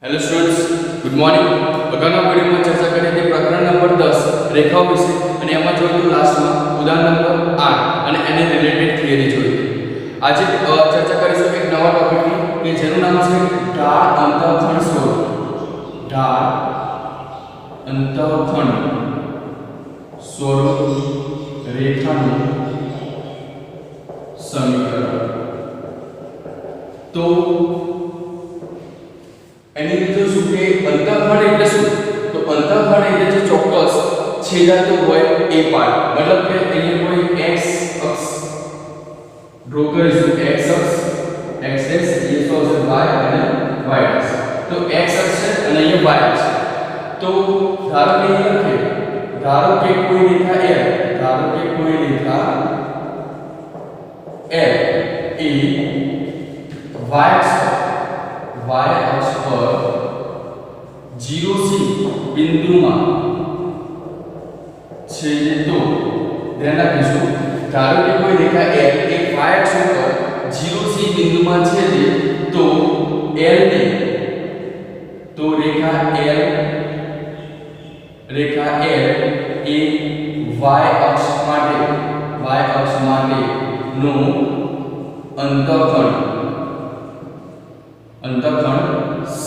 Hello students, good morning. अगाउना वीडियोમાં ચર્ચા કરી હતી પ્રકરણ નંબર 10 રેખાઓ વિશે અને એમાં જોયું લાસ્ટમાં ઉદાહરણ નંબર 8 અને એને રિલેટેડ થિયરી જોઈ હતી। આજે ચર્ચા કરીશું એક નવા ટોપિકની કે જેનું નામ છે ઢાળ અંતઃખંડ સ્વરૂપ। ઢાળ અંતઃખંડ સ્વરૂપ રેખાનું સમીકરણ। તો એની રીતે શું કે અંતઃખંડ એટલે શું? તો અંતઃખંડ એટલે જે ચોક્કસ છેદાતો હોય એ પાર્ટ, મતલબ કે અહીંયા કોઈ x અક્ષ ડ્રો કરીશું, x અક્ષ x ડેશ એ તો છે y અને y ડેશ। તો x અક્ષ છે અને અહીંયા y અક્ષ છે। તો ધારો કે અહીંયા લખીએ, ધારો કે કોઈ રેખા L, ધારો કે કોઈ રેખા L એ y अक्ष पर 0 થી બિંદુમાં છેદે તો ધ્યાન રાખીશું, ધારો કે કોઈ રેખા L એ y અક્ષ પર 0 થી બિંદુમાં છેદે તો L ને તો રેખા L એ y અક્ષ માટે નો અંતઃખંડ C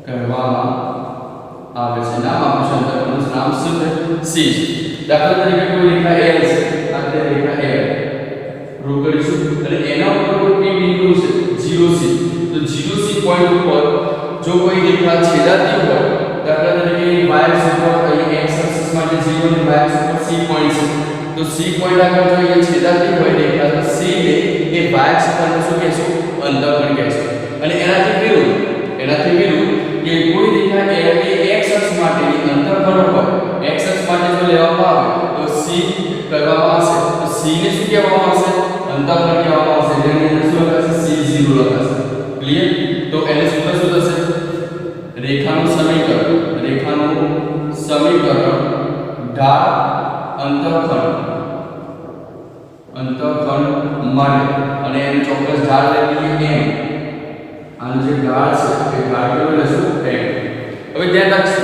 કહેવામાં આવે છે। નામ આપ્યું છે અંતઃખંડનું નામ શું છે? C છે। દાખલા તરીકે કોઈ રેખા L છે, આ રેખા L ડ્રો કરીશું અને એના ઉપર કોઈ બિંદુ છે 0C। તો 0C પોઈન્ટ ઉપર જો કોઈ રેખા છેદાતી હોય, દાખલા તરીકે y અક્ષ ઉપર અહીં x અક્ષ માટે 0 અને y અક્ષ ઉપર C પોઈન્ટ છે, તો C પોઈન્ટ આગળ જો અહીંયા છેદાતી હોય રેખા, તો C ને એ y અક્ષ પર શું કહેશું? અંતઃખંડ કહેશું। અને એનાથી વિરુદ્ધ કે કોઈ રેખા L એ x અક્ષ માટેની અંતઃખંડ હોય, x અક્ષ માટે જો લેવામાં આવે તો C કરવામાં આવશે, તો C ને શું કહેવામાં આવશે? અંતઃખંડ કહેવામાં આવશે। જેની અંદર શું લખાશે? C0 લખાશે। ક્લિયર? તો એને સૂત્ર શું થશે? રેખાનું સમીકરણ ઢાળ અંતઃખંડ માટે, અને એનું ચોક્કસ ઢાળ લઈએ m, આનું જે ઢાળ છે એ ઢાળ કેવું લેશું? m। હવે ધ્યાન રાખજો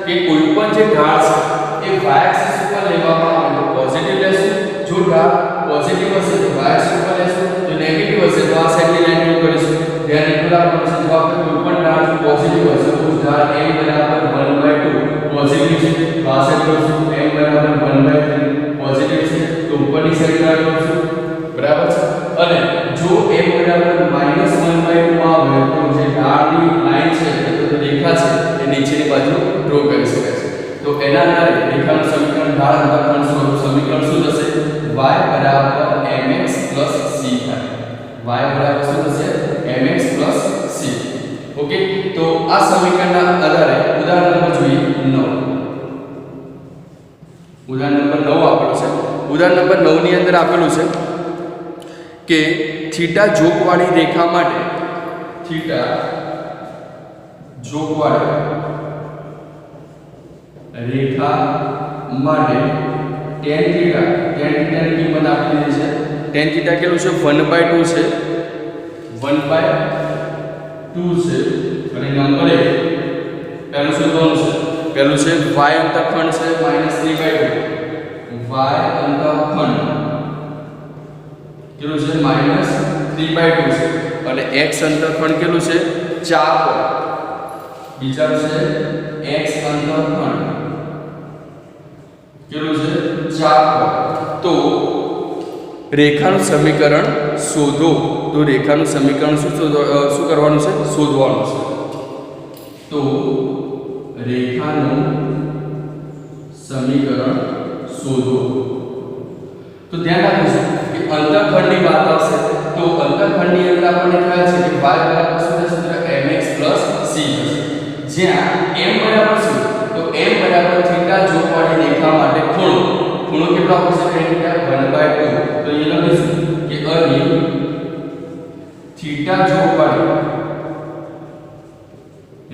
કે કોઈ પણ જે ઢાળ છે એ y એક્સિસ ઉપર લેવામાં આવે તો પોઝિટિવ લેશું, જો ઢાળ પોઝિટિવ હશે તો y એક્સિસ ઉપર લેશું, જો નેગેટિવ હશે તો આ સાઈડની લાઈન ડ્રો કરીશું। ધ્યાન રાખવાનું છે, જો આપણે કોઈ પણ ઢાળ પોઝિટિવ હશે તો ઢાળ m બરાબર 1/2 પોઝિટિવ છે તો આ સાઈડ કરશું, m બરાબર 1/3 પોઝિટિવ છે તો ઉપરની સાઈડ ડ્રો કરશું, બરાબર છે। અને જો m બરાબર -1/2 આવે તો જે ઢાળની લાઈન છે એટલે રેખા છે એ નીચેની બાજુ ડ્રો કરી શકાય છે। તો એના આધારે રેખાનું સમીકરણ ઢાળ અંતઃખંડ સ્વરૂપ સમીકરણ શું થશે? y બરાબર mx c થાય। y બરાબર શું થશે? mx c। ઓકે, તો આ સમીકરણના આધારે ઉદાહરણ નંબર જોઈએ 9। ઉદાહરણ નંબર 9 આપેલું છે। ઉદાહરણ નંબર 9 ની અંદર આપેલું છે કે થીટા જોકવાળી રેખા માટે tan થીટાની કિંમત આપી દીધી છે। tan થીટા કેટલું છે? 1/2 છે, 1/2 છે। અને નંબર 1 પહેલું શોધવાનું છે, પહેલું છે y અંતઃખંડ છે -3/2, y અંતઃખંડ કેટલું છે? -3/2 છે। અને x અંતઃખંડ કેટલું છે? 4 પર। બીજા છે x અંતઃખંડ કેટલું છે? 4 પર। તો રેખાનું સમીકરણ શોધો। તો રેખાનું સમીકરણ શું કરવાનું છે? શોધવાનું છે। તો રેખાનું સમીકરણ શોધો। તો ધ્યાન રાખીશું કે અંતઃખંડની વાત આવશે તો અંતઃખંડની અંદર આપણને ખ્યાલ છે કે y બરાબર શું થશે? mx c થશે। જ્યાં m બરાબર શું? તો m બરાબર થીટા જોકવાળી રેખા માટે ખૂણો કેટલો આવશે? tan theta 1/2। તો એ લખીશું કે અહીં થીટા જોકવાળી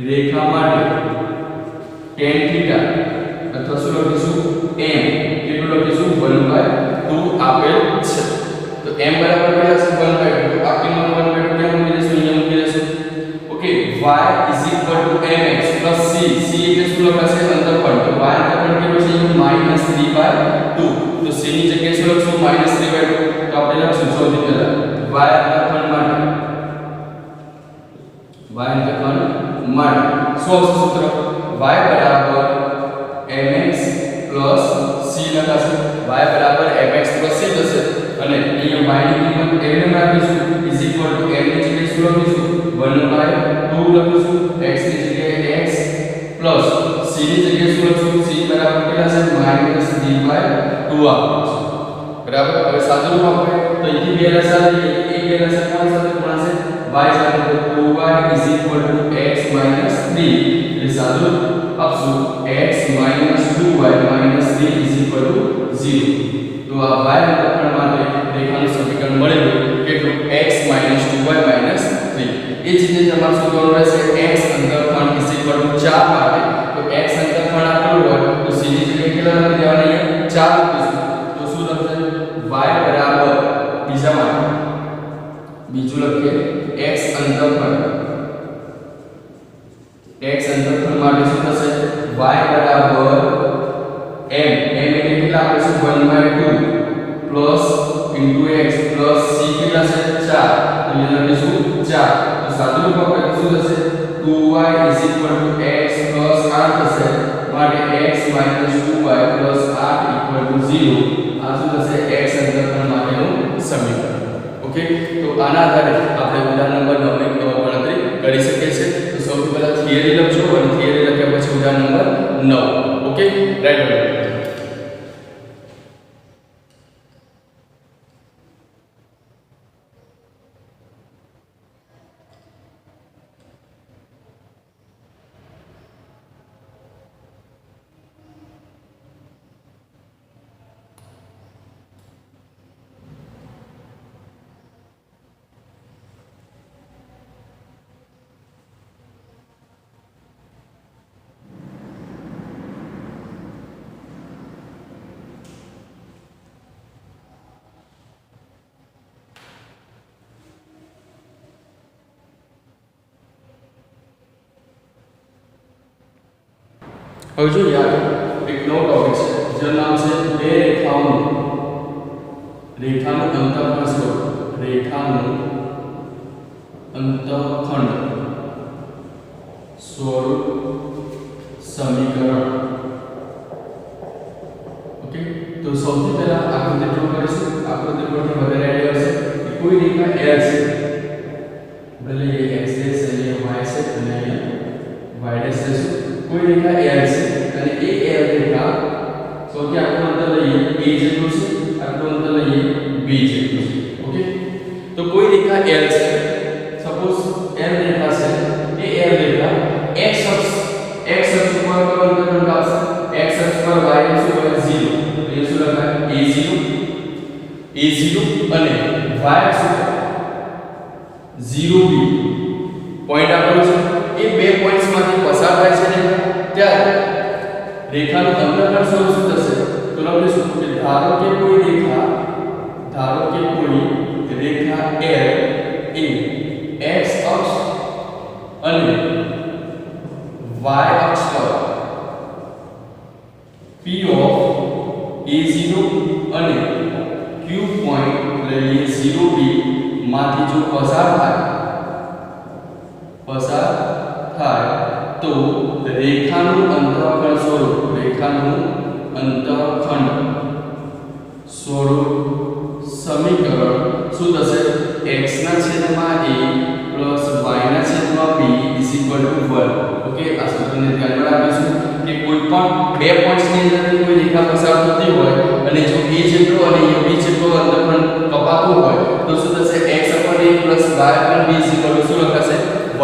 રેખા માટે tan થીટા અથવા શું લખીશું? m કેટલું લખીશું? 1/2 આપેલ છે। તો m બરાબર કેટલા છે? 1/2। તો આ કિંમત 1/2 કેમ મૂકી દેશું? અહીંયા મૂકી દેશું। mx c એટલે શું લખાશે અંતરફળ તો y અંતરફળ કેટલું છે -3/2 તો c ની જગ્યાએ શું લખશું -3/2 તો આપણે લખશું સૌથી પહેલા y અંતરફળ માટે શું આવશે સૂત્ર y mx c લખાશે y mx c થશે અને અહીંયા y ની કિંમત એમને રાખીશું m ની જગ્યાએ શું લખીશું 1/2 લખીશું x ની જગ્યાએ x c ની જગ્યાએ શું લખીશું c બરાબર કેટલા છે -3/2 આપવાનું છે બરાબર હવે સાદુરૂપ આપણે તો અહીંથી બે લસા લઈએ એ બે લસા કોણ સાથે ગુણાશે y સાથે તો 2y x 3 એટલે સાદુરૂપ આપશું x 2y 3 0 તો આ y અંતરફળ માટે રેખાનું સમીકરણ મળેલું કેટલું x 2y 3 એ જ રીતે તમારે શું કરવાનું રહેશે x અંતરફળ 4 માટે તો x અંતરફળ આપેલું હોય તો c ની જગ્યાએ કેટલા લખી દેવાના અહીંયા 4 લખીશું તો શું લખશે y બરાબર બીજા માટે બીજું લખીએ x અંતરફળ માટે શું થશે y બરાબર m એટલે કેટલા આપણે શું 1/2 પ્લસ x પ્લસ c કેટલા છે 4 તો અહીંયા લખીશું 4 તો સાદુરૂપ આપણે શું થશે 2y x પ્લસ 8 થશે માટે x 2y પ્લસ 8 0 આ શું થશે x અંતરફળ માટેનું સમીકરણ ઓકે તો આના આધારે આપણે ઉદાહરણ નંબર 9 ની ગણતરી કરી શકીએ છીએ તો સૌથી પહેલા થિયરી લખજો અને થિયરી લખ્યા પછી ઉદાહરણ નંબર 9 ઓકે રાઈટ હવે જો યાર એક નવો ટોપિક છે જેનું નામ છે બે રેખાનું અંતરખંડ સ્વરૂપ સમીકરણ ઓકે તો સૌથી પહેલા આકૃતિ ડ્રો કરીશું આકૃતિ પરથી વધારે આઈડિયા હશે કે કોઈ રેખા L છે ભલે એ x છે અહીંયા y છે અને અહીંયા y છે કોઈ રેખા L છે અને એ L રેખા સૌથી આટલું અંતર લઈએ a જેટલું છે આટલું અંતર લઈએ b જેટલું છે ઓકે તો કોઈ રેખા L છે સપોઝ L રેખા છે એ L રેખા x અક્ષ ઉપર અંતર કાપશે x અક્ષ પર y શું હોય 0 તો એ શું લખાય a0 અને y અક્ષ પર 0b પોઈન્ટ આપેલો છે એ બે પોઈન્ટ્સ માંથી પસાર થાય છે ને ત્યારે રેખાનું અંતરખંડ સ્વરૂપ શું થશે તો લખીશું કે ધારો કે કોઈ રેખા L એ x અક્ષ અને y અક્ષ પર p ઓફ a0 અને q પોઈન્ટ લઈએ 0b માંથી જો પસાર થાય તો રેખાનું અંતરખંડ સ્વરૂપ સમીકરણ શું થશે x ના છેદમાં a પ્લસ y ના છેદમાં b 1 ઓકે આ સૂત્રને ધ્યાનમાં રાખીશું કે કોઈ પણ બે પોઈન્ટ્સ ની અંદર કોઈ રેખા પસાર થતી હોય અને જો a જેટલો અને b જેટલો અંતરખંડ કપાતું હોય તો શું થશે x upon a plus y upon b શું લખાશે 1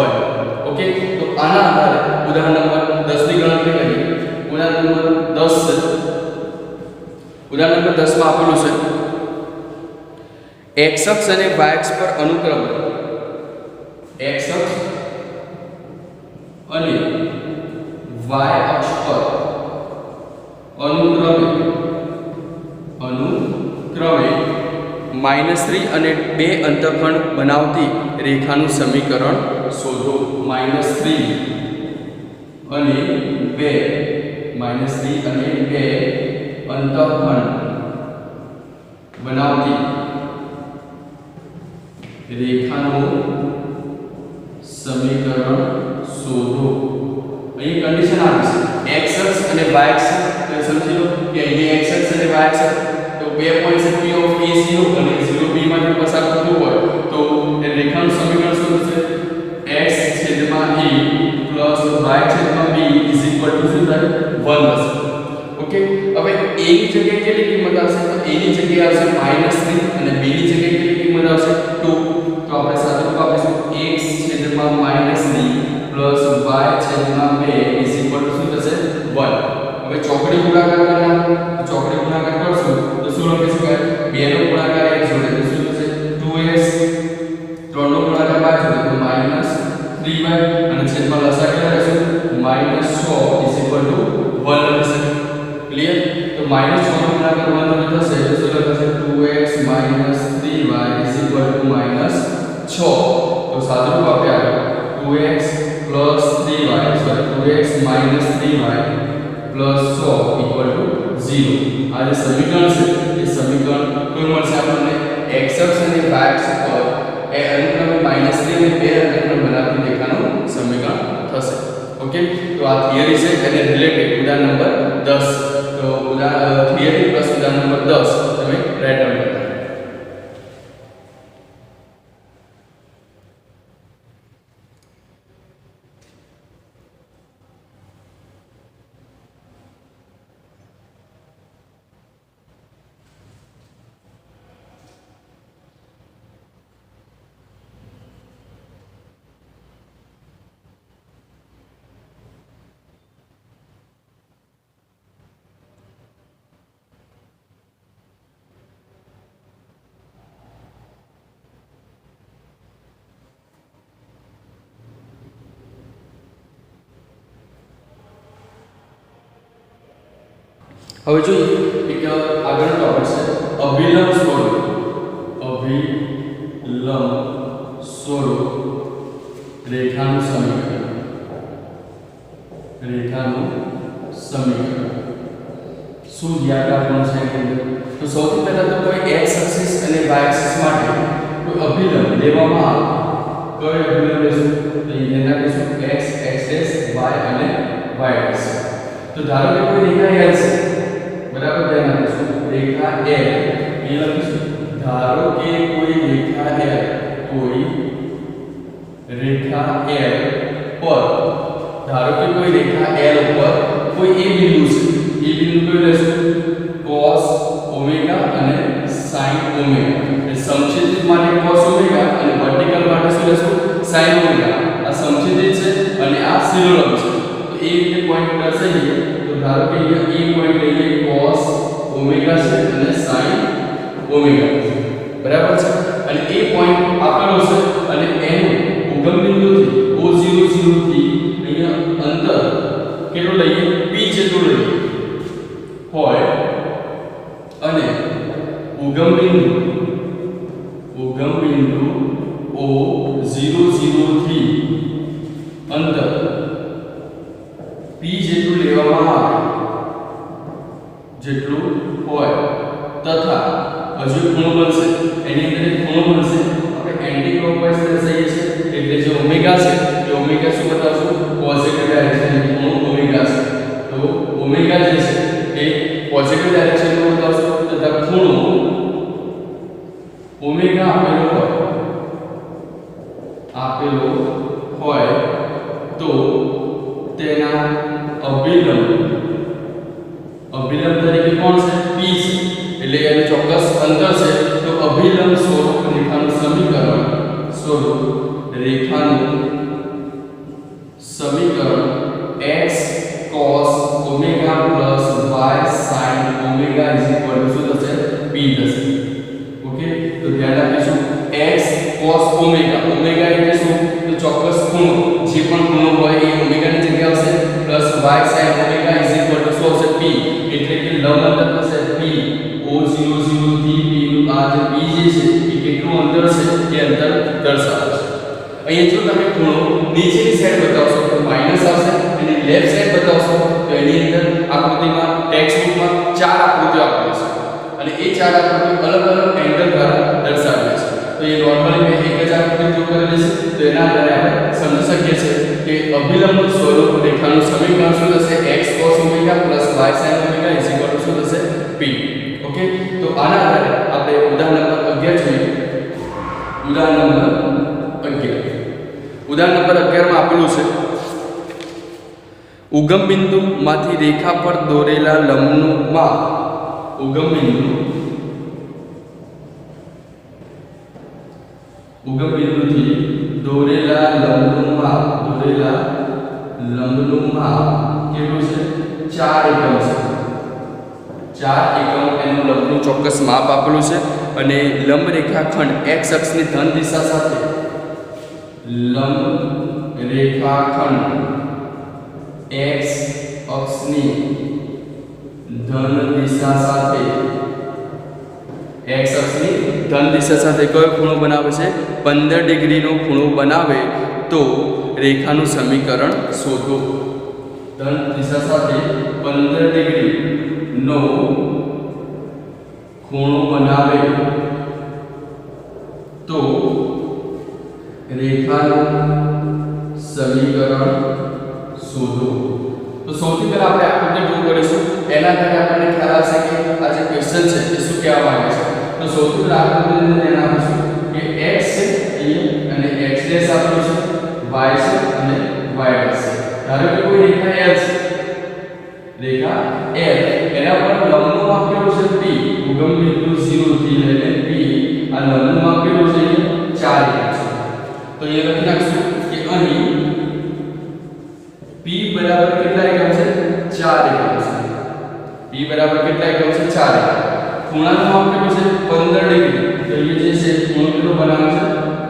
ઓકે તો આના આધારે ઉદાહરણ નંબર 10 ની ગણતરી કરીએ ઉદાહરણ નંબર 10 માં આપેલું છે x અક્ષ અને y અક્ષ પર અનુક્રમે x અક્ષ અને y અક્ષ પર અનુક્રમે -2 -3 અને 2 અંતઃખંડ બનાવતી રેખાનું સમીકરણ શોધો. -3 અને 2 -3 અને 2 અંતઃખંડ બનાવતી રેખાનું સમીકરણ શોધો. અહીં કન્ડિશન આપી છે x અક્ષ અને y અક્ષ. તો સમજી લો કે અહીં x અક્ષ અને y અક્ષ તો બે પોઈન્ટ છે p ઓફ a0 અને 0 b માંથી પસાર થતું હોય તો એ રેખાનું સમીકરણ શું થશે? x છેદમાં a પ્લસ y છેદમાં b ઇઝ ઇક્વલ ટુ શું થાય? 1 થશે. ઓકે, હવે a ની જગ્યાએ કેટલી કિંમત આવશે? તો a ની જગ્યાએ આવશે -3 અને b ની જગ્યાએ કેટલી કિંમત આવશે? 2. તો આપણે સાદુરૂપ આપીશું x છેદમાં -3 પ્લસ y છેદમાં 2 ઇઝ ઇક્વલ ટુ શું થશે? 1. હવે ચોકડી ગુણાકાર કરવાના. તો ચોકડી ગુણાકાર કરશું તો શું લખી શકાય? 2 નો ગુણાકાર x જોડે તો શું થશે? 2x. 3 નો ગુણાકાર y જોડે તો -3y અને છેદમાં લસા કેટલા રહેશે? -6 ઇઝ ઇક્વલ ટુ 1 લખી શકાય. ક્લિયર? તો -6 નો ગુણાકાર 1 જોડે થશે તો શું લખાશે? 2x 3y is equal to -6. તો સાદુરૂપ આપણે આગળ 2x 3y sorry 2x 3y 6 equal to 0. આ જે સમીકરણ છે એ સમીકરણ કોઈ મળશે આપણને x અક્ષ અને y અક્ષ પર એ અનુક્રમે -3 અને 2 અંતઃખંડ બનાવતી રેખાનું સમીકરણ થશે. ઓકે, તો આ થિયરી છે એને રિલેટેડ ઉદાહરણ નંબર 10. તો થિયરી પ્લસ ઉદાહરણ નંબર 10 તમે રાઈટ ડાઉન કરો. હવે જોઈએ એક આગળનો ટોપિક છે અભિલંબ સ્વરૂપ. અભિલંબ સ્વરૂપ રેખાનું સમીકરણ. રેખાનું સમીકરણ શું વ્યાખ્યા પણ છે? તો સૌથી પહેલા તો કોઈ x એક્સિસ અને y એક્સિસ માટે કોઈ અભિલંબ લેવામાં આવે. કયો અભિલંબ લેશું? તો એને લખીશું x એક્સિસ y અને y એક્સિસ. તો ધારો કે કોઈ રેખા L છે, બરાબર? ધ્યાન આપીશું રેખા L એ લખીશું. ધારો કે કોઈ રેખા L, કોઈ રેખા L પર ધારો કે કોઈ રેખા L ઉપર કોઈ a બિંદુ છે. એ બિંદુ કયું લેશું? cos ઓમેગા અને sin ઓમેગા. એ સમછેદિત માટે cos ઓમેગા અને વર્ટિકલ માટે શું લેશું? sin omega. આ સમછેદિત છે અને આ શિરોલંબ છે. તો એ રીતે પોઈન્ટ દર્શાવીએ તો ધારો કે અહીંયા એ પોઈન્ટ લઈએ cos ઓમેગા છે અને sin ઓમેગા છે. બરાબર છે? અને એ પોઈન્ટ આપેલો છે અને એનું ઉગમ બિંદુથી O00 થી અહીંયા અંતર કેટલું લઈએ? p જેટલું લઈએ હોય અને ઉગમ બિંદુ O00 થી અંતર p જેટલું લેવામાં આવે જેટલું હોય તથા હજુ ખૂણો બનશે. એની અંદર એક ખૂણો બનશે. આપણે એન્ટી ક્લોકવાઇઝ દર્શાવીએ છીએ એટલે જે ઓમેગા છે એ ઓમેગા શું બતાવશું? Positive direction. ખૂણો ઓમેગા છે તો ઓમેગા જે છે એ પોઝિટિવ ડાયરેક્શનમાં બતાવશું તથા ખૂણો ઓમેગા આપેલો હોય તો તેના અભિલંબ તરીકે કોણ છે? p છે. એટલે એનું ચોક્કસ અંતર છે. તો અભિલંબ સ્વરૂપ રેખાનું સમીકરણ x cos omega plus y sin omega is equal to શું થશે? p થશે. ઓકે, તો ધ્યાન રાખીશું x cos ઓમેગા. ઓમેગા એટલે શું? તો ચોક્કસ ખૂણો. જે પણ ખૂણો હોય એ ઓમેગા ની જગ્યાએ આવશે plus y sin omega is equal to શું આવશે? p. એટલે કે લંબ અંતર થશે p O00 થી p નું આ જે p જે છે એ કેટલું અંતર છે એ અંતર દર્શાવે છે. અહીંયા જો તમે ખૂણો નીચેની સાઈડ બતાવશો તો માઈનસ આવશે અને લેફ્ટ સાઈડ બતાવશો તો એની અંદર આકૃતિમાં ટેક્સ્ટ બુકમાં 4 આકૃતિઓ આપેલી છે અને એ 4 આકૃતિઓ અલગ અલગ એંગલ દ્વારા દર્શાવેલી છે. તો એ નોર્મલી મેં એક જ આકૃતિ જો કરેલી છે તો એના આધારે આપણે સમજી શકીએ છીએ કે અભિલંબ સ્વરૂપ રેખાનું સમીકરણ શું થશે x cos ω y sin ω શું થશે p. ઓકે, તો આના આધારે આપણે ઉદાહરણ નંબર 11 જોઈએ. ઉદાહરણ નંબર 11 માં આપેલું છે ઉગમ બિંદુમાંથી રેખા પર દોરેલા લંબનું માપ. ઉગમ બિંદુથી દોરેલા લંબનું માપ કેટલું છે? 4 એકમ છે. 4 એકમ એનું લંબનું ચોક્કસ માપ આપેલું છે અને લંબ રેખાખંડ x અક્ષની ધન દિશા સાથે x અક્ષની ધન દિશા સાથે કયો ખૂણો બનાવે છે? 15 ડિગ્રીનો ખૂણો બનાવે તો રેખાનું સમીકરણ શોધો. ધન દિશા સાથે 15 ડિગ્રીનો ખૂણો બનાવે તો રેખાનું સમીકરણ શોધો. તો સૌથી પહેલા આપણે આકૃતિ ડ્રો કરીશું. એના આધારે આપણને ખ્યાલ આવશે કે આ જે ક્વેશ્ચન છે એ શું કહેવા માંગે છે. તો સૌથી પહેલા આકૃતિને ધ્યાન આપીશું કે x છે અને x ડેશ આપેલું છે, y છે અને y ડેશ છે. ધારો કે કોઈ રેખા L છે, રેખા L એના પર લંબનું માપ કેટલું છે? p. ઉગમ બિંદુ 0 થી લઈને p આ લંબનું માપ કેટલું છે? 4 એકમ છે. તો એ લખી નાખશું કે અહીં p બરાબર કેટલા એકમ છે? 4 એકમ છે. p બરાબર કેટલા એકમ છે? 4 એકમ. ખૂણાનું માપ કેટલું છે? 15 ડિગ્રી. તો એ જે છે ખૂણો કેટલો બનાવે છે?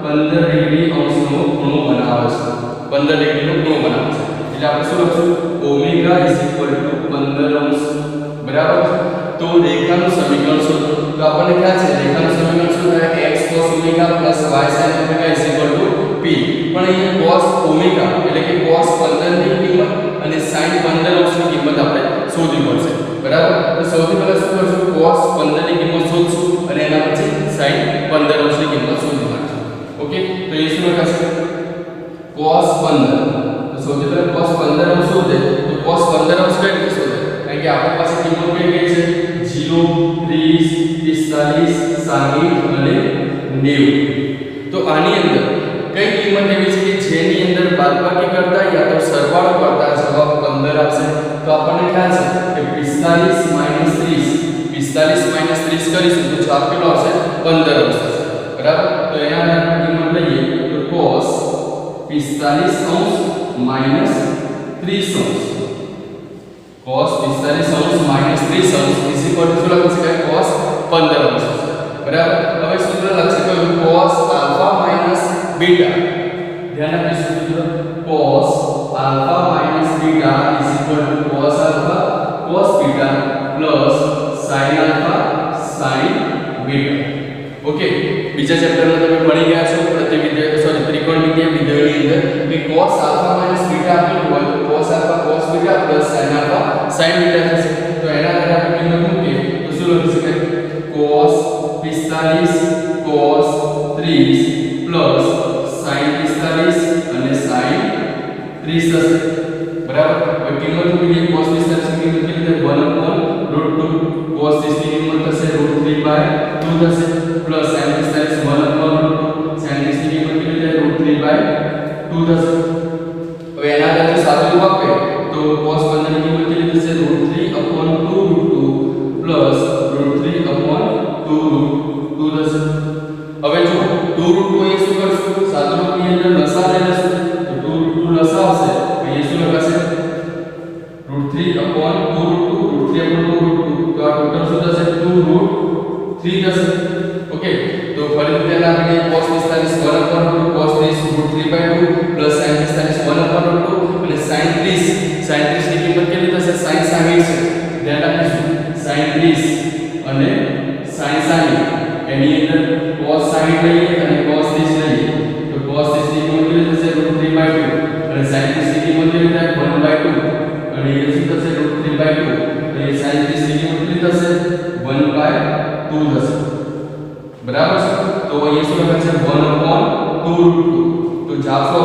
15 ડિગ્રી અંશનો ખૂણો બનાવે છે. 15 ડિગ્રીનો ખૂણો બનાવે છે. એટલે આપણે શું લખશું? ઓમેગા 15 અંશ. બરાબર છે. તો રેખાનું સમીકરણ શોધો. તો આપણને ખ્યાલ છે રેખાનું સમીકરણ શું થાય? x cos ω y sin ω p. પણ અહીંયા cos ω એટલે કે cos 15 ની કિંમત અને sin 15 અંશની કિંમત આપણે શોધવી પડશે. બરાબર. તો સૌથી પહેલા શું કરશું? cos 15 ની કિંમત શોધશું અને એના પછી sin 15 અંશની કિંમત શોધી નાખશું. ઓકે, તો એ શું લખાશે? cos 15. તો સૌથી પહેલા cos 15 અંશ શોધે તો cos 15 અંશ કઈ રીતે શોધે? કારણ કે આપણી પાસે કિંમત કઈ છે? 0, 30, 45, 60 અને 90. તો આની અંદર કઈ કિંમત એવી છે કે જેની અંદર બાદબાકી કરતા યા તો સરવાળો કરતા જવાબ 15 આવશે. તો આપણને ખ્યાલ છે કે 45 - 30 કરીશું તો જવાબ કેટલો આવશે? 15 આવશે. બરાબર. તો એના આધારે કિંમત લઈએ તો cos 45 અંશ - 30 અંશ. cos 45 અંશ - 30 અંશ શું લખી શકાય? cos 15 અંશ. બરાબર. હવે સૂત્ર લખશે તો cos આલ્ફા માઈનસ બીટા. ધ્યાન આપીશું સૂત્ર cos alpha minus beta cos alpha cos beta sin alpha sin beta. Okay, બીજા ચેપ્ટરમાં તમે ભણી ગયા છો ત્રિકોણમિતિય વિધેયોની અંદર કે cos આલ્ફા માઈનસ બીટા આપેલું હોય તો cos alpha cos beta sin alpha sin beta થશે. તો એના આધારે આપણે કિંમત મૂકીએ તો શું લખી શકાય? cos 45 cos 30 sin 45 અને sin 30 થશે. બરાબર. હવે કિંમત મૂકી દઈએ. cos 45 ની કિંમત કેટલી થશે? 1/√2. cos 30 ની કિંમત થશે √3/2 થશે sin 45 1/√2. sin 30 ની કિંમત કેટલી થશે? √3/2 થશે. હવે એના આધારે સાદું રૂપ આપે તો cos 15 ની કિંમત કેટલી થશે? √3/2√2 √3/2√2 થશે. હવે જો 2√2 એ શું કરશું? સાદું રૂપની અંદર લસા લઈ લેશું તો 2√2 લસા આવશે. અહીં શું લખાશે? √3/2√2 √3/2√2. તો આ ટોટલ શું થશે? 2√3 થશે. ઓકે, તો ફરીથી પહેલા આપણે cos 45 1/√2 cos 30 √3/2 sin 45 1/√2 અને sin 30 ની કિંમત કેટલી થશે? sin 60 છે. ધ્યાન રાખીશું sin 30 અને sin 60 એની અંદર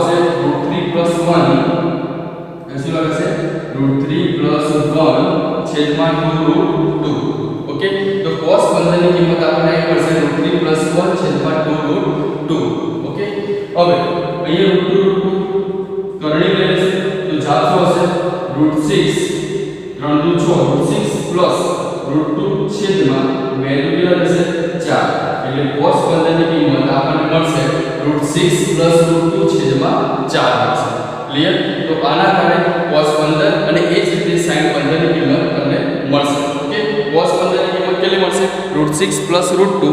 આવશે √3 + 1 એ શું લાગશે √3 + 1 છેદમાં 2√2 ઓકે તો cos 15 ની કિંમત આપણને આવી મળશે √3 + 1 છેદમાં 2√2 ઓકે હવે અહીંયા √2 કરણી લઈ લેશું તો જવાબ શું હશે √6 3 × 6 √2 છેદમાં વેલ્યુ કેટલા થશે 4 એટલે cos 15 ની કિંમત આપણને મળશે √6 + √2 છેદમાં 4 મળશે ક્લિયર તો આના કારણે cos 15 અને એ જ રીતે sin 15 ની કિંમત તમને મળશે ઓકે cos 15 ની કિંમત કેટલી મળશે √6 + √2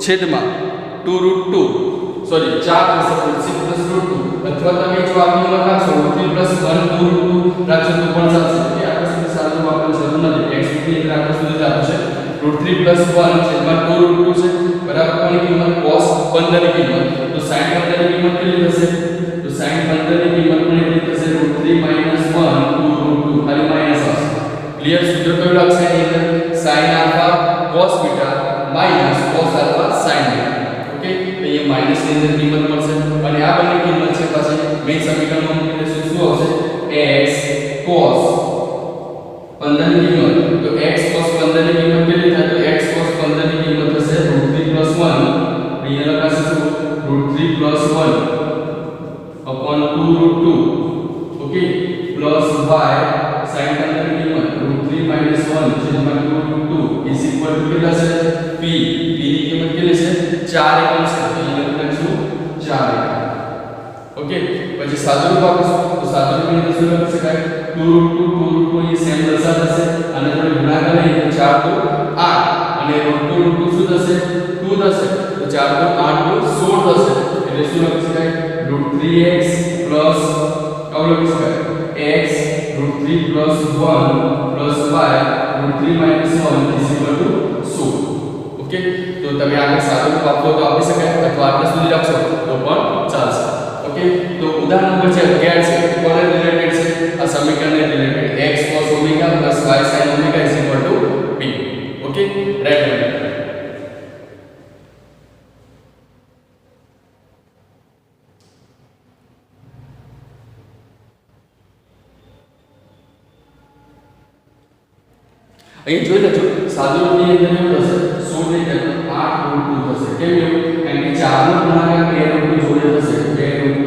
છેદમાં 2√2 સોરી 4 થશે √6 + √2 અથવા તમે જો આ કિંમત રાખશો √3 + 1 2√2 રાખશો તો પણ ચાલશે કે આપણે સુધી સાદું વાપરવાની જરૂર નથી x ની અંદર આપણે સુધી આપશે √3 + 1 છેદમાં 2√2 છે બરાબર કોની કિંમત cos 15 ની કિંમત તો sin 15 ની કિંમત કેટલી થશે તો sin 15 ની કિંમત પણ એટલી થશે √3 - 1 2√2 ખાલી માઈનસ આવશે ક્લિયર સૂત્ર કયું લાગશે એની અંદર sin α cos β - cos α sin β okay તો એ માઈનસ ની અંદર કિંમત મળશે અને આ બંને કિંમત છે પછી મેઈન સમીકરણમાં મૂકી દઈશું શું આવશે x cos 15 ની કિંમત તો x cos 15 ની કિંમત કેટલી થાય તો x cos 15 ની કિંમત થશે √3 + 1 અહીંયા લખાશે શું √3 + 1 upon 2√2 okay plus y sin 15 ની કિંમત √3 - 1 છેદમાં 2√2 ઇઝ ઇક્વલ ટુ કેટલા છે p ની કિંમત કેટલી છે 4 એકમ છે તો અહીંયા લખીશું 4 એકમ ઓકે પછી સાદુરૂપ આપીશું તો સાદુરૂપ ની અંદર શું લખી શકાય 2√2 એ સેમ દર્શાવ થશે અને જોડે ગુણાકાર લઈએ તો 4 તો 8 અને √2 શું થશે 2 થશે તો 4 તો 8 તો 16 થશે એટલે શું લખી શકાય √3x પ્લસ આવું લખી શકાય x √3 + 1 + y √3 - 1 16 ઓકે તો તમે આગળ સાદુરૂપ આપો તો આપી શકાય અથવા આટલા સુધી રાખશો તો પણ ચાલશે ઓકે તો ઉદાહરણ નંબર 11 છે કોને રિલેટેડ છે આ સમીકરણને related x cos ω + y sin ω p okay right અહીં જોઈ લેજો સાદુરૂપની અંદર એવું થશે 16 ની જગ્યાએ 8 √2 થશે કેમ એવું કારણ કે 4 નો ગુણાકાર 2 √2 જોડે થશે 2 √2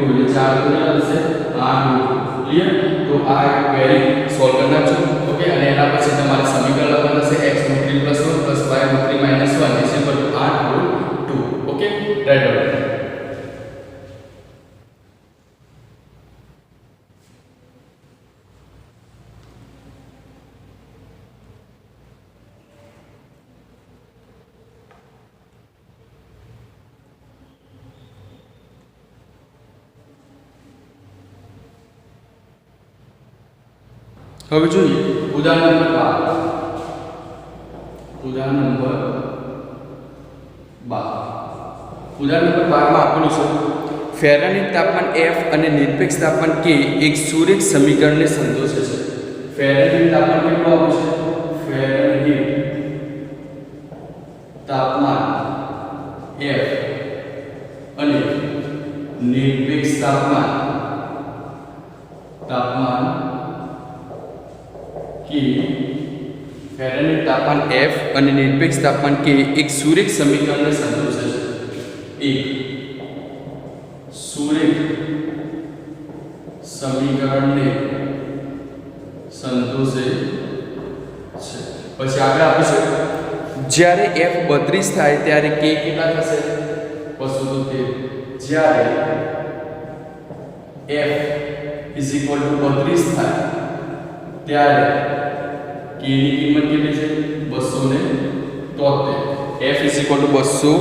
એટલે 4 કેટલા થશે 8 √2 ક્લિયર તો આ વેરી સોલ્વ કરી નાખજો ઓકે અને એના પછી તમારે સમીકરણ લખવાનું થશે x √3 + 1 + y √3 - 1 8 √2 ઓકે રાઈટ હવે જોઈએ ઉદાહરણ નંબર 12 ઉદાહરણ નંબર 12 માં આપેલું છે ફેરાનહીટ તાપમાન F અને નિરપેક્ષ તાપમાન K એક સુરેખ સમીકરણને સંતોષે છે ફેરાનહીટ તાપમાન કેટલું આપ્યું છે ફેરાનહીટ તાપમાન F અને નિરપેક્ષ તાપમાન K ફેરાનહીટ તાપમાન F અને નિરપેક્ષ તાપમાન K એક સુરેખ સમીકરણને સંતોષે છે એક સુરેખ સમીકરણને સંતોષે છે પછી આગળ આપીશું જ્યારે F 32 થાય ત્યારે K કેટલા થશે 273 જ્યારે F = 32 થાય ત્યારે k ની કિંમત કેટલી છે 273 f = 232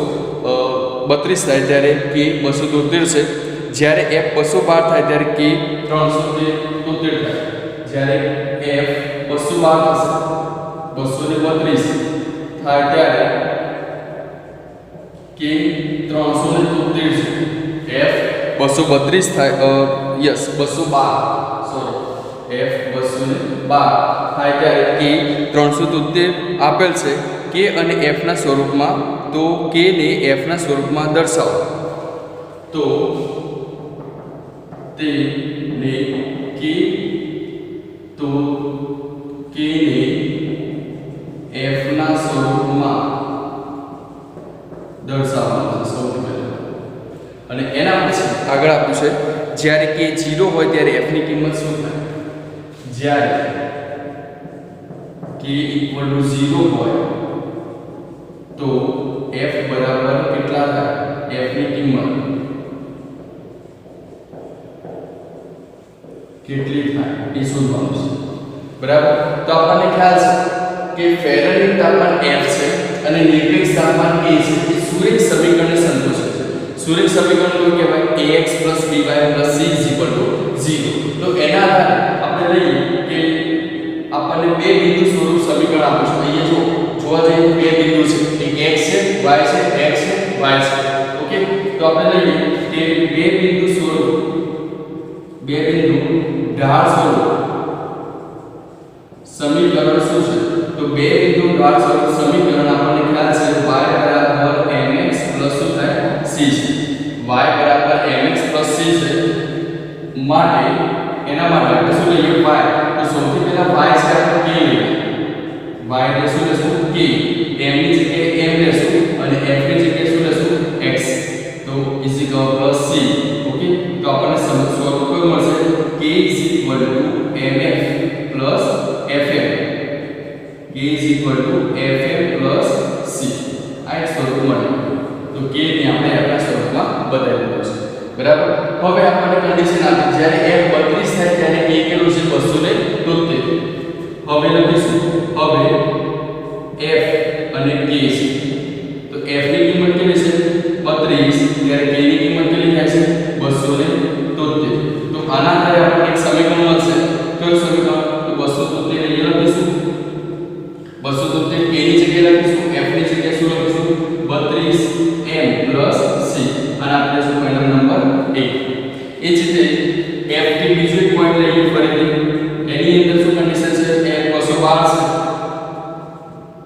થાય ત્યારે k 273 છે જ્યારે f 212 થાય ત્યારે k 373 થાય જ્યારે f 212 થશે 232 થાય ત્યારે k 373 છે f 232 થાય યસ 212 સોરી f 212 થાય ત્યારે k 373 આપેલ છે k અને f ના સ્વરૂપમાં તો k ને f ના સ્વરૂપમાં દર્શાવો તો k તેને કે તો કે ને f ના સ્વરૂપમાં દર્શાવવાનું છે સૌથી પહેલા અને એના પછી આગળ આપ્યું છે જ્યારે કે 0 હોય ત્યારે f ની કિંમત શું થાય જ્યારે k = 0 હોય તો f બરાબર કેટલા થાય f ની કિંમત કેટલી થાય એ શોધવાનું છે બરાબર તો આપણને ખ્યાલ છે કે ફેરાડે તાપમાન f છે અને નિરપેક્ષ તાપમાન k છે એ સુરેખ સમીકરણને સંતોષે છે સુરેખ સમીકરણ શું કહેવાય ax by c 0 તો એના આધારે આપણે લઈએ કે આપણને બે બિંદુ સ્વરૂપ સમીકરણ આપ્યું છે અહીંયા જો જોવા જઈએ તો બે બિંદુ છે એક x છે y છે x છે y છે ઓકે તો આપણે લઈએ કે બે બિંદુ ઢાળ સ્વરૂપ સમીકરણ શું છે તો બે બિંદુ ઢાળ સ્વરૂપ સમીકરણ આપણને ખ્યાલ છે y બરાબર mx પ્લસ શું થાય c છે y બરાબર mx પ્લસ c છે માટે એના માટે આપણે શું લઈએ y તો સૌથી પહેલા y છે આપણે k લઈએ y ને શું લેશું k m ની જગ્યાએ m લેશું અને f ની જગ્યાએ શું લેશું x તો = c ઓકે તો આપણને સ્વરૂપ કયું મળશે k mf plus fm k fm plus c આ એક સ્વરૂપ મળે તો k ને આપણે આપણા સ્વરૂપમાં બદલી દીધું છે બરાબર હવે આપણને કન્ડિશન આપી જ્યારે f 32 થાય ત્યારે k કેટલું છે 273 હવે લખીશું હવે f અને k છે તો f ની કિંમત કેટલી છે 32 ત્યારે k ની કિંમત કેટલી થાય છે 273 તો આના આધારે આપણને એક સમીકરણ મળશે કયું સમીકરણ તો 273 અહીંયા લખીશું 273 k ની જગ્યાએ લખીશું f ની જગ્યાએ શું લખીશું 32m c અને આપણે શું પહેલો નંબર 1 એ જ રીતે f થી બીજો એક પોઈન્ટ લઈએ ફરીથી એની અંદર શું કન્ડિશન છે f 212 છે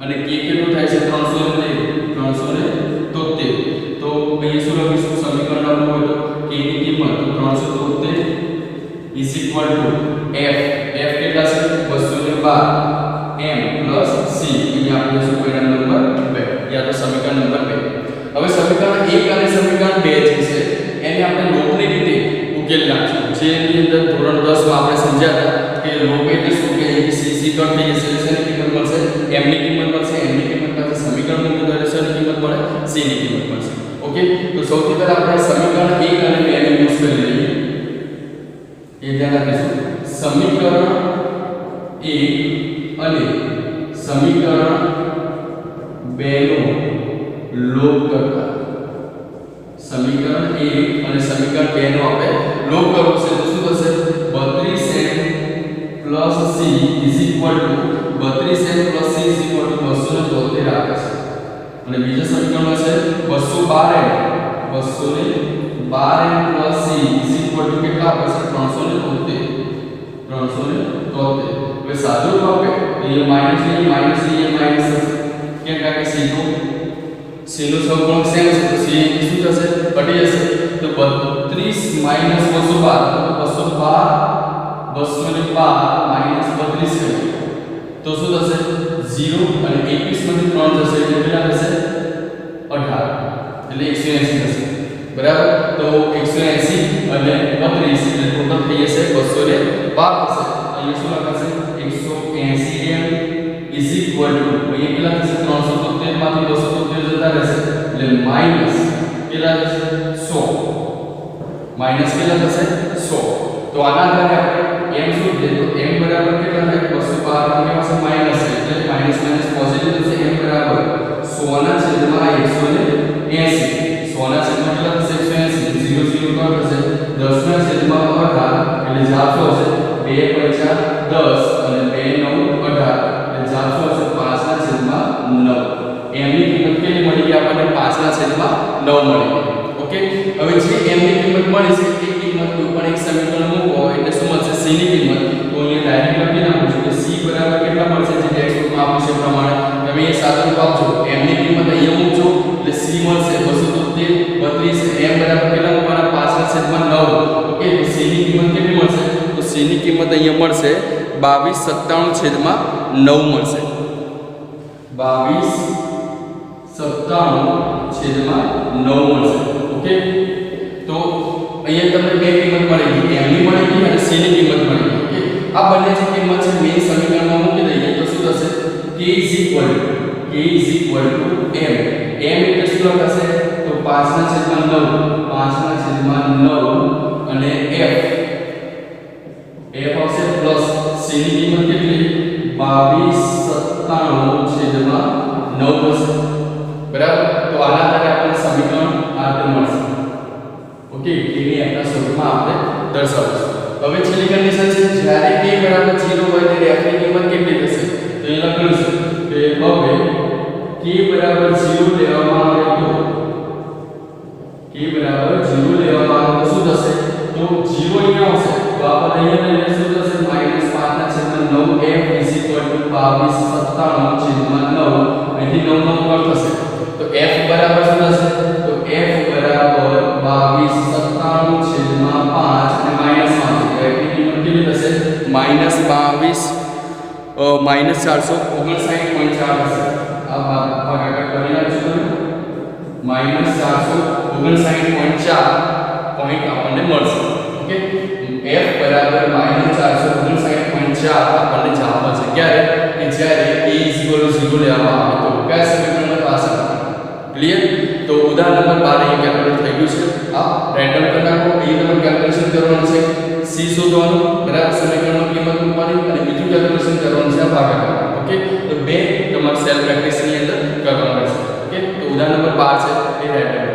અને k કેટલું થાય છે 373 તો અહીંયા શું લખીશું સમીકરણ નંબર હોય તો k ની કિંમત 373 is equal to f કેટલા છે 212 m plus c અહીંયા આપણે શું પરિણામ નંબર 2 યા તો સમીકરણ નંબર 2 હવે સમીકરણ 1 અને સમીકરણ 2 જે છે એને આપણે લોપની રીતે ઉકેલ નાખશું જેની અંદર ધોરણ 10 માં આપણે સમજ્યા હતા કે લોપ એટલે શું કે અહીં c કટ થઈ જશે શેની કિંમત મળશે m ની કિંમત મળશે n ની કિંમત મળશે સમીકરણ મૂકી દો શેની કિંમત મળે c ની કિંમત મળશે ઓકે તો સૌથી પહેલા આપણે સમીકરણ 1 અને 2 ને યુઝ કરી લઈએ એ ધ્યાન રાખીશું સમીકરણ 1 અને સમીકરણ 2 નો લોપ કરતા સમીકરણ 1 અને સમીકરણ 2 નો આપણે લોપ કરવો છે તો શું થશે 32m plus c is equal to 32m plus c is equal to 273 આવે છે અને બીજા સમીકરણમાં છે 212m plus c is equal to કેટલા આવે છે 373 હવે સાદું રૂપ આપે તો એ માઈનસ ની માઈનસ ની માઈનસ કેમ કે c નું સહગુણક સેમ છે તો c શું થશે ઘટી જશે તો 32 માઈનસ 212 માઈનસ 32 છે તો શું થશે 0 અને 21 માંથી 3 જશે એટલે કેટલા થશે 18 એટલે 180 થશે બરાબર તો 180 અને 32 એટલે ટોટલ થઈ જશે 212 થશે અહીંયા શું લખાશે 180m is equal to અહીંયા કેટલા થશે 373 માંથી 273 જતા રહેશે એટલે માઈનસ કેટલા થશે 100 માઈનસ કેટલા થશે 100 તો આના આધારે આપણે m શું છે તો m બરાબર કેટલા થાય 212 ની પાસે માઈનસ છે એટલે માઈનસ માઈનસ પોઝિટિવ થશે m બરાબર 100 ના છેદમાં 180 100 ના છેદમાં કેટલા થશે 180 0 0 કટ થશે 10 ના છેદમાં 18 એટલે જવાબ શું હશે 2 5 10 અને 2 9 18 એટલે જવાબ શું હશે 5 ના છેદમાં 9 m ની કિંમત કેટલી મળી ગઈ આપણને 5 ના છેદમાં 9 મળી ગઈ ઓકે હવે જે m ની કિંમત મળી છે એ કિંમત કોઈ પણ એક સમીકરણ મૂકો એટલે શું મળશે c ની કિંમત તો અહીંયા ડાયરેક્ટ લખી નાખું છું કે c બરાબર કેટલા મળશે જે ટેક્સ્ટબુકમાં આપ્યું છે પ્રમાણે તમે એ સાદું રૂપ આપજો m ની કિંમત અહીંયા મૂકજો એટલે c મળશે 273 32 m બરાબર કેટલા મૂકવાના 5 ના છેદમાં 9 ઓકે તો c ની કિંમત કેટલી મળશે? તો c ની કિંમત અહીંયા મળશે 2297/9 મળશે. 2297/9 મળશે. ઓકે, તો અહીંયા તમને બે કિંમત મળી ગઈ, m ની મળી ગઈ અને c ની કિંમત મળી ગઈ. ઓકે, આ બંને જે કિંમત છે મેઈન સમીકરણમાં મૂકી દઈએ તો શું થશે? k m એટલે શું લખાશે? તો 5/9 અને f આવશે પ્લસ c ની કિંમત કેટલી? 2297/9 થશે. બરાબર, તો આના આધારે આપણને સમીકરણ આ રીતે મળશે. ઓકે, k ની f ના સ્વરૂપમાં આપણે દર્શાવીશું. હવે છેલ્લી કન્ડિશન છે જ્યારે k બરાબર 0 હોય ત્યારે f ની કિંમત કેટલી થશે? તો એ લખેલું છે કે હવે k બરાબર 0 લેવામાં આવે તો શું થશે? તો 0 અહીંયા આવશે તો આપણે અહીંયા લઈને શું થશે? -5/9 f = 2297/9 અહીંથી 9 કટ થશે તો f બરાબર શું થશે? તો f બરાબર 2297/5 અને -5 તો f ની કિંમત કેટલી થશે? -459.4 થશે. આ ભાગાકાર કરી નાખજો તમે. -459.4 પોઈન્ટ આપણને મળશે. ઓકે, f બરાબર -459.4 આપણને જવાબ મળશે. ક્યારે? કે જ્યારે a = 0 લેવામાં આવે તો. કયા સમીકરણમાં પાછળ? ક્લિયર? તો ઉદાહરણ નંબર 12 અહીં કેલ્ક્યુલેટ થઈ ગયું છે. આ રેન્ડમ કરી નાખો. અહીં તમારે કેલ્ક્યુલેશન કરવાનું છે, c શોધવાનું, બરાબર, સમીકરણની કિંમત મૂકવાની અને બીજું કેલ્ક્યુલેશન કરવાનું છે ભાગાકાર. ઓકે, તો બે તમારે સેલ્ફ પ્રેક્ટિસ ની અંદર કરવાનું રહેશે. ઓકે, તો ઉદાહરણ નંબર 12 છે એ રેન્ડમ